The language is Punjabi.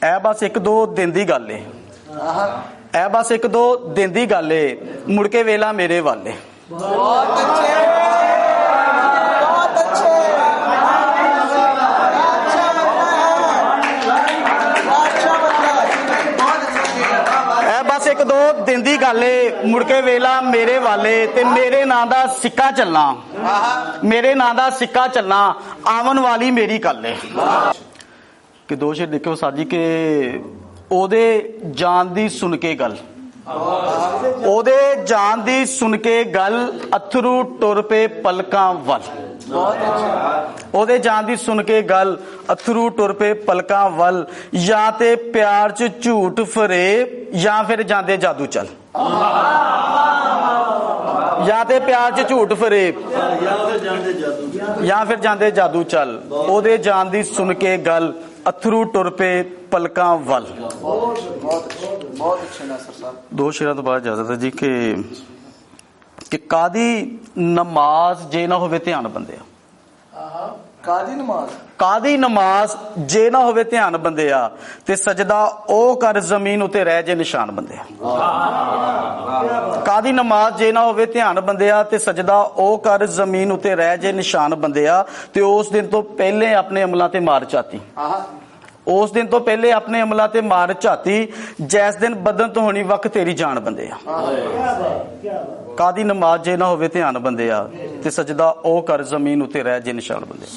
ਇਹ ਬਸ ਇੱਕ ਦੋ ਦਿਨ ਦੀ ਗੱਲ ਏ, ਇਹ ਬਸ ਇੱਕ ਦੋ ਦਿਨ ਦੀ ਗੱਲ ਏ, ਮੁੜ ਕੇ ਵੇਲਾ ਮੇਰੇ ਵਾਲੇ। बहुत अच्छे, बहुत अच्छे, ਇਹ ਬਸ ਇੱਕ ਦੋ ਦਿਨ ਦੀ ਗੱਲ ਏ, ਮੁੜ ਕੇ ਵੇਲਾ ਮੇਰੇ ਵਾਲੇ, ਤੇ ਮੇਰੇ ਨਾਂ ਦਾ ਸਿੱਕਾ ਚੱਲਣਾ, ਮੇਰੇ ਨਾਂ ਦਾ ਸਿੱਕਾ ਚੱਲਣਾ, ਆਵਣ ਵਾਲੀ ਮੇਰੀ ਕੱਲ ਏ। ਕਿ ਦੋ ਸ਼ੇਰ ਦੇਖੋ ਸਾਜੀ ਕਿ ਉਹਦੇ ਜਾਨ ਦੀ ਸੁਣ ਕੇ ਗੱਲ, ਉਹਦੇ ਜਾਨ ਦੀ ਸੁਣ ਕੇ ਗੱਲ, ਅਥਰੂ ਟੁਰ ਪਏ ਪਲਕਾਂ ਵੱਲ। ਉਹਦੇ ਜਾਨ ਦੀ ਸੁਣ ਕੇ ਗੱਲ, ਅਥਰੂ ਟੁਰ ਪਏ ਪਲਕਾਂ ਵੱਲ। ਜਾਂ ਤੇ ਪਿਆਰ ਚ ਝੂਠ ਫਰੇਬ, ਜਾਂ ਫਿਰ ਜਾਂਦੇ ਜਾਦੂ ਚੱਲ। ਜਾਂ ਤੇ ਪਿਆਰ ਚ ਝੂਠ ਫਰੇਬ, ਜਾਂ ਫਿਰ ਜਾਂਦੇ ਜਾਦੂ ਚੱਲ। ਉਹਦੇ ਜਾਨ ਦੀ ਸੁਣ ਕੇ ਗੱਲ, ਅਥਰੂ ਟੁਰ ਪਏ ਪਲਕਾਂ ਵੱਲ। बहुत अच्छे नासिर साहब। ਦੋ ਸ਼ੇਰਾਂ ਤੋਂ ਬਾਅਦ ਇਜਾਜ਼ਤ ਹੈ ਜੀ ਕਿ ਕਾਦੀ ਨਮਾਜ਼ ਜੇ ਨਾ ਹੋਵੇ ਧਿਆਨ ਬੰਦਿਆ, कादी नमाज, ਕਾਦੀ ਨਮਾਜ਼ ਜੇ ਨਾ ਹੋਵੇ ਧਿਆਨ ਬੰਦਿਆ, ਤੇ ਸਜਦਾ ਉਹ ਕਰ ਜ਼ਮੀਨ ਉਤੇ ਰਹਿ ਜੇ ਨਿਸ਼ਾਨ ਬੰਦਿਆ। ਕਾਦੀ ਨਮਾਜ਼ ਜੇ ਨਾ ਹੋਵੇ ਧਿਆਨ ਬੰਦਿਆ, ਤੇ ਸਜਦਾ ਉਹ ਕਰ ਜ਼ਮੀਨ ਉਤੇ ਰਹਿ ਜੇ ਨਿਸ਼ਾਨ ਬੰਦਿਆ। ਤੇ ਉਸ ਦਿਨ ਤੋਂ ਪਹਿਲੇ ਆਪਣੇ ਅਮਲਾਂ ਤੇ ਮਾਰ ਝਾਤੀ, ਉਸ ਦਿਨ ਤੋਂ ਪਹਿਲੇ ਆਪਣੇ ਅਮਲਾਂ ਤੇ ਮਾਰ ਝਾਤੀ, ਜੈਸ ਦਿਨ ਬਦਨ ਤੋਂ ਹੋਣੀ ਵਕਤ ਤੇਰੀ ਜਾਨ ਬੰਦਿਆ। ਕਾਦੀ ਨਮਾਜ਼ ਜੇ ਨਾ ਹੋਵੇ ਧਿਆਨ ਬੰਦਿਆ, ਤੇ ਸਜਦਾ ਉਹ ਕਰ ਜ਼ਮੀਨ ਉਤੇ ਰਹਿ ਜੇ ਨਿਸ਼ਾਨ ਬੰਦਿਆ।